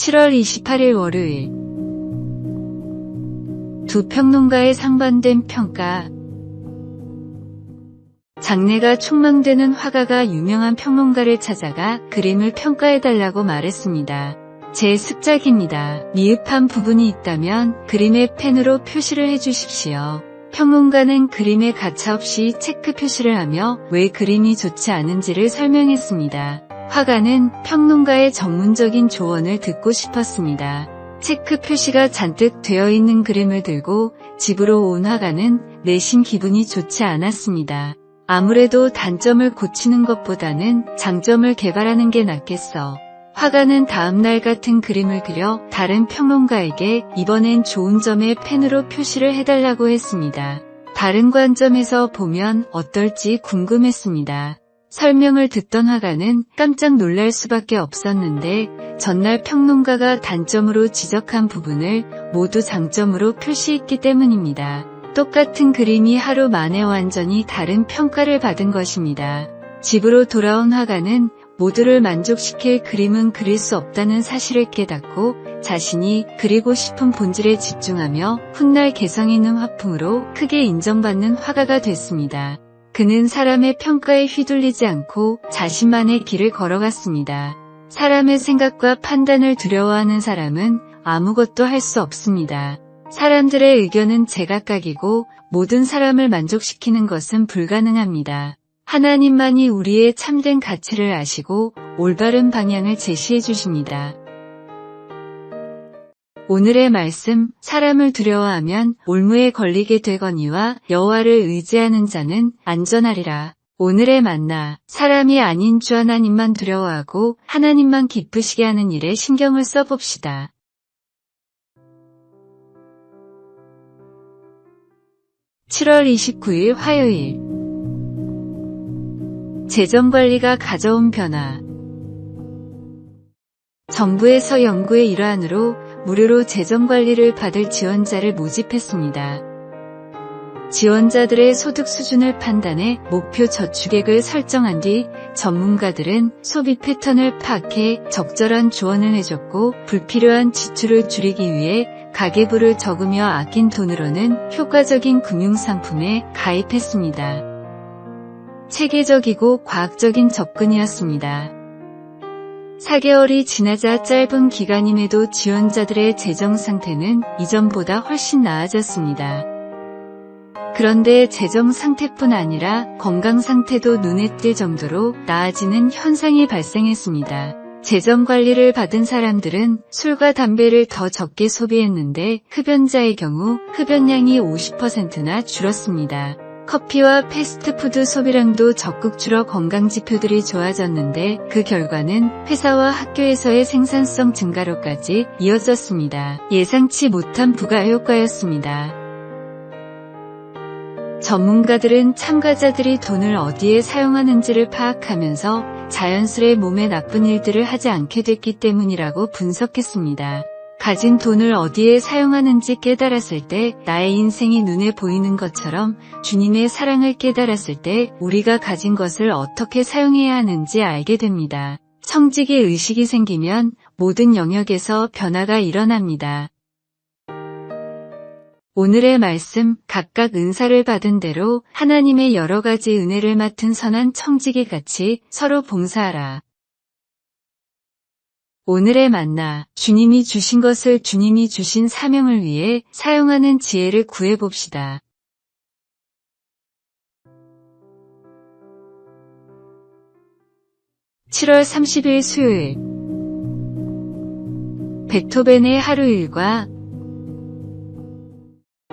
7월 28일 월요일. 두 평론가의 상반된 평가. 장래가 촉망되는 화가가 유명한 평론가를 찾아가 그림을 평가해달라고 말했습니다. 제 습작입니다. 미흡한 부분이 있다면 그림에 펜으로 표시를 해주십시오. 평론가는 그림에 가차없이 체크 표시를 하며 왜 그림이 좋지 않은지를 설명했습니다. 화가는 평론가의 전문적인 조언을 듣고 싶었습니다. 체크 표시가 잔뜩 되어 있는 그림을 들고 집으로 온 화가는 내심 기분이 좋지 않았습니다. 아무래도 단점을 고치는 것보다는 장점을 개발하는 게 낫겠어. 화가는 다음날 같은 그림을 그려 다른 평론가에게 이번엔 좋은 점에 펜으로 표시를 해달라고 했습니다. 다른 관점에서 보면 어떨지 궁금했습니다. 설명을 듣던 화가는 깜짝 놀랄 수밖에 없었는데 전날 평론가가 단점으로 지적한 부분을 모두 장점으로 표시했기 때문입니다. 똑같은 그림이 하루 만에 완전히 다른 평가를 받은 것입니다. 집으로 돌아온 화가는 모두를 만족시킬 그림은 그릴 수 없다는 사실을 깨닫고 자신이 그리고 싶은 본질에 집중하며 훗날 개성 있는 화풍으로 크게 인정받는 화가가 됐습니다. 그는 사람의 평가에 휘둘리지 않고 자신만의 길을 걸어갔습니다. 사람의 생각과 판단을 두려워하는 사람은 아무것도 할 수 없습니다. 사람들의 의견은 제각각이고 모든 사람을 만족시키는 것은 불가능합니다. 하나님만이 우리의 참된 가치를 아시고 올바른 방향을 제시해 주십니다. 오늘의 말씀, 사람을 두려워하면 올무에 걸리게 되거니와 여호와를 의지하는 자는 안전하리라. 오늘의 만나, 사람이 아닌 주 하나님만 두려워하고 하나님만 기쁘시게 하는 일에 신경을 써봅시다. (7월 29일) 화요일. 재정관리가 가져온 변화. 정부에서 연구의 일환으로 무료로 재정관리를 받을 지원자를 모집했습니다. 지원자들의 소득 수준을 판단해 목표 저축액을 설정한 뒤 전문가들은 소비 패턴을 파악해 적절한 조언을 해줬고 불필요한 지출을 줄이기 위해 가계부를 적으며 아낀 돈으로는 효과적인 금융상품에 가입했습니다. 체계적이고 과학적인 접근이었습니다. 4개월이 지나자 짧은 기간임에도 지원자들의 재정 상태는 이전보다 훨씬 나아졌습니다. 그런데 재정 상태뿐 아니라 건강 상태도 눈에 띌 정도로 나아지는 현상이 발생했습니다. 재정 관리를 받은 사람들은 술과 담배를 더 적게 소비했는데 흡연자의 경우 흡연량이 50%나 줄었습니다. 커피와 패스트푸드 소비량도 적극 줄어 건강지표들이 좋아졌는데 그 결과는 회사와 학교에서의 생산성 증가로까지 이어졌습니다. 예상치 못한 부가효과였습니다. 전문가들은 참가자들이 돈을 어디에 사용하는지를 파악하면서 자연스레 몸에 나쁜 일들을 하지 않게 됐기 때문이라고 분석했습니다. 가진 돈을 어디에 사용하는지 깨달았을 때 나의 인생이 눈에 보이는 것처럼 주님의 사랑을 깨달았을 때 우리가 가진 것을 어떻게 사용해야 하는지 알게 됩니다. 청지기 의식이 생기면 모든 영역에서 변화가 일어납니다. 오늘의 말씀, 각각 은사를 받은 대로 하나님의 여러 가지 은혜를 맡은 선한 청지기같이 서로 봉사하라. 오늘의 만나, 주님이 주신 것을 주님이 주신 사명을 위해 사용하는 지혜를 구해봅시다. (7월 30일) 수요일. 베토벤의 하루 일과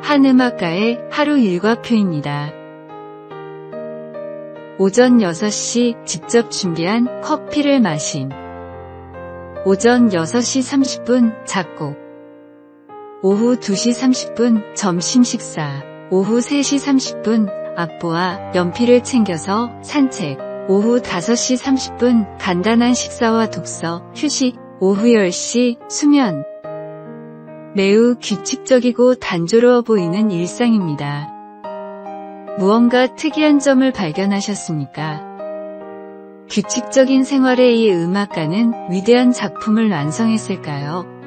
한 음악가의 하루 일과표입니다. 오전 6시 직접 준비한 커피를 마신. 오전 6시 30분 작곡. 오후 2시 30분 점심 식사. 오후 3시 30분 앞보와 연필을 챙겨서 산책. 오후 5시 30분 간단한 식사와 독서, 휴식. 오후 10시 수면. 매우 규칙적이고 단조로워 보이는 일상입니다. 무언가 특이한 점을 발견하셨습니까? 규칙적인 생활의 이 음악가는 위대한 작품을 완성했을까요?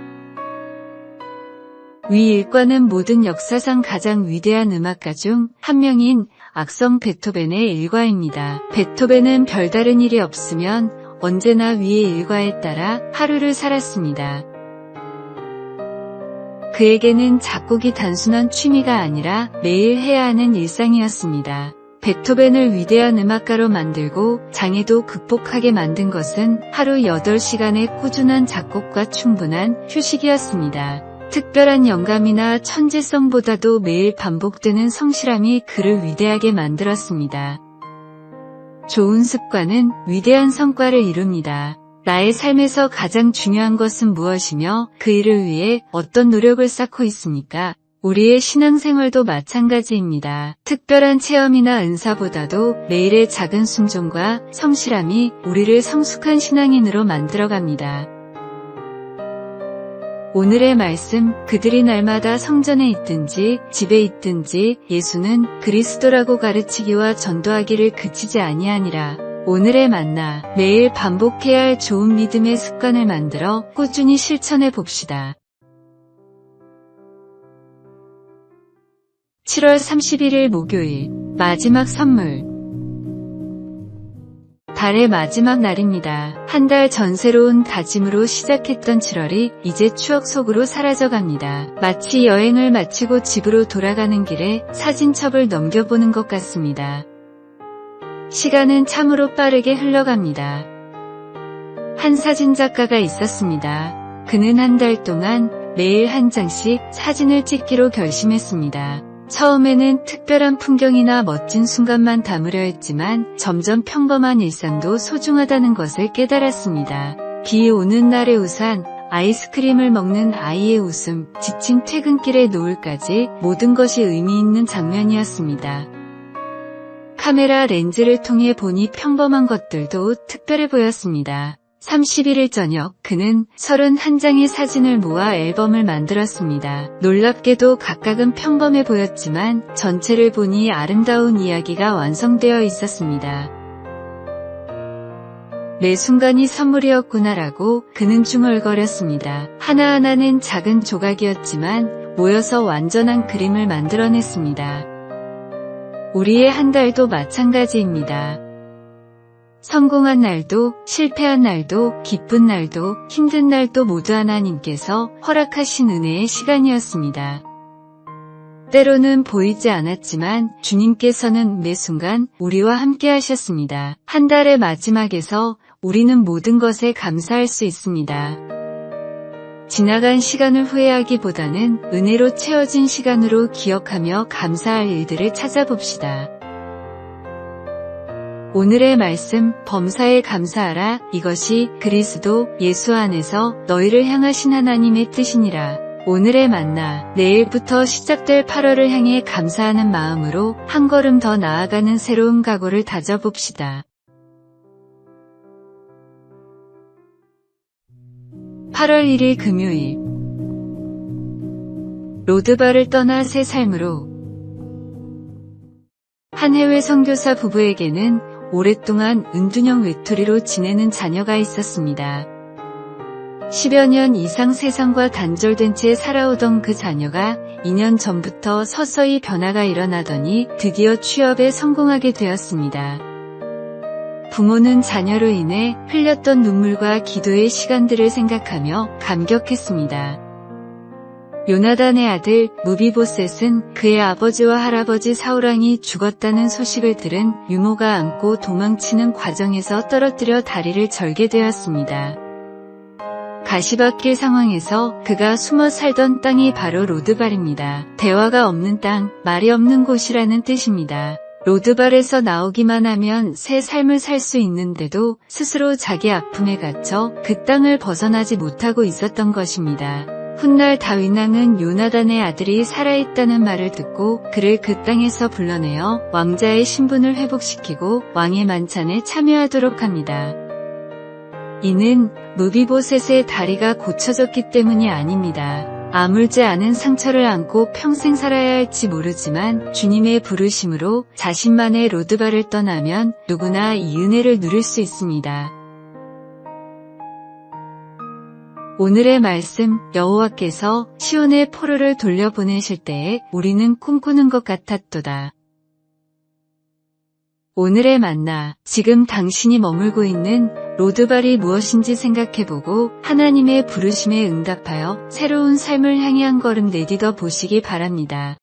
위 일과는 모든 역사상 가장 위대한 음악가 중 한 명인 악성 베토벤의 일과입니다. 베토벤은 별다른 일이 없으면 언제나 위의 일과에 따라 하루를 살았습니다. 그에게는 작곡이 단순한 취미가 아니라 매일 해야 하는 일상이었습니다. 베토벤을 위대한 음악가로 만들고 장애도 극복하게 만든 것은 하루 8시간의 꾸준한 작곡과 충분한 휴식이었습니다. 특별한 영감이나 천재성보다도 매일 반복되는 성실함이 그를 위대하게 만들었습니다. 좋은 습관은 위대한 성과를 이룹니다. 나의 삶에서 가장 중요한 것은 무엇이며 그 일을 위해 어떤 노력을 쌓고 있습니까? 우리의 신앙생활도 마찬가지입니다. 특별한 체험이나 은사보다도 매일의 작은 순종과 성실함이 우리를 성숙한 신앙인으로 만들어갑니다. 오늘의 말씀, 그들이 날마다 성전에 있든지 집에 있든지 예수는 그리스도라고 가르치기와 전도하기를 그치지 아니하니라. 오늘의 만나, 매일 반복해야 할 좋은 믿음의 습관을 만들어 꾸준히 실천해 봅시다. 7월 31일 목요일, 마지막 선물. 달의 마지막 날입니다. 한 달 전 새로운 다짐으로 시작했던 7월이 이제 추억 속으로 사라져갑니다. 마치 여행을 마치고 집으로 돌아가는 길에 사진첩을 넘겨보는 것 같습니다. 시간은 참으로 빠르게 흘러갑니다. 한 사진작가가 있었습니다. 그는 한 달 동안 매일 한 장씩 사진을 찍기로 결심했습니다. 처음에는 특별한 풍경이나 멋진 순간만 담으려 했지만 점점 평범한 일상도 소중하다는 것을 깨달았습니다. 비 오는 날의 우산, 아이스크림을 먹는 아이의 웃음, 지친 퇴근길의 노을까지 모든 것이 의미 있는 장면이었습니다. 카메라 렌즈를 통해 보니 평범한 것들도 특별해 보였습니다. 31일 저녁 그는 31장의 사진을 모아 앨범을 만들었습니다. 놀랍게도 각각은 평범해 보였지만 전체를 보니 아름다운 이야기가 완성되어 있었습니다. 매 순간이 선물이었구나라고 그는 중얼거렸습니다. 하나하나는 작은 조각이었지만 모여서 완전한 그림을 만들어냈습니다. 우리의 한 달도 마찬가지입니다. 성공한 날도 실패한 날도 기쁜 날도 힘든 날도 모두 하나님께서 허락하신 은혜의 시간이었습니다. 때로는 보이지 않았지만 주님께서는 매 순간 우리와 함께 하셨습니다. 한 달의 마지막에서 우리는 모든 것에 감사할 수 있습니다. 지나간 시간을 후회하기보다는 은혜로 채워진 시간으로 기억하며 감사할 일들을 찾아봅시다. 오늘의 말씀, 범사에 감사하라. 이것이 그리스도 예수 안에서 너희를 향하신 하나님의 뜻이니라. 오늘의 만나, 내일부터 시작될 8월을 향해 감사하는 마음으로 한 걸음 더 나아가는 새로운 각오를 다져봅시다. 8월 1일 금요일. 로드바를 떠나 새 삶으로. 한 해외 선교사 부부에게는 오랫동안 은둔형 외톨이로 지내는 자녀가 있었습니다. 10여 년 이상 세상과 단절된 채 살아오던 그 자녀가 2년 전부터 서서히 변화가 일어나더니 드디어 취업에 성공하게 되었습니다. 부모는 자녀로 인해 흘렸던 눈물과 기도의 시간들을 생각하며 감격했습니다. 요나단의 아들 무비보셋은 그의 아버지와 할아버지 사울왕이 죽었다는 소식을 들은 유모가 안고 도망치는 과정에서 떨어뜨려 다리를 절게 되었습니다. 가시밭길 상황에서 그가 숨어 살던 땅이 바로 로드발입니다. 대화가 없는 땅, 말이 없는 곳이라는 뜻입니다. 로드발에서 나오기만 하면 새 삶을 살 수 있는데도 스스로 자기 아픔에 갇혀 그 땅을 벗어나지 못하고 있었던 것입니다. 훗날 다윗왕은 요나단의 아들이 살아있다는 말을 듣고 그를 그 땅에서 불러내어 왕자의 신분을 회복시키고 왕의 만찬에 참여하도록 합니다. 이는 무비보셋의 다리가 고쳐졌기 때문이 아닙니다. 아물지 않은 상처를 안고 평생 살아야 할지 모르지만 주님의 부르심으로 자신만의 로드바를 떠나면 누구나 이 은혜를 누릴 수 있습니다. 오늘의 말씀, 여호와께서 시온의 포로를 돌려보내실 때에 우리는 꿈꾸는 것 같았도다. 오늘의 만나, 지금 당신이 머물고 있는 로드발이 무엇인지 생각해보고 하나님의 부르심에 응답하여 새로운 삶을 향해 한 걸음 내딛어 보시기 바랍니다.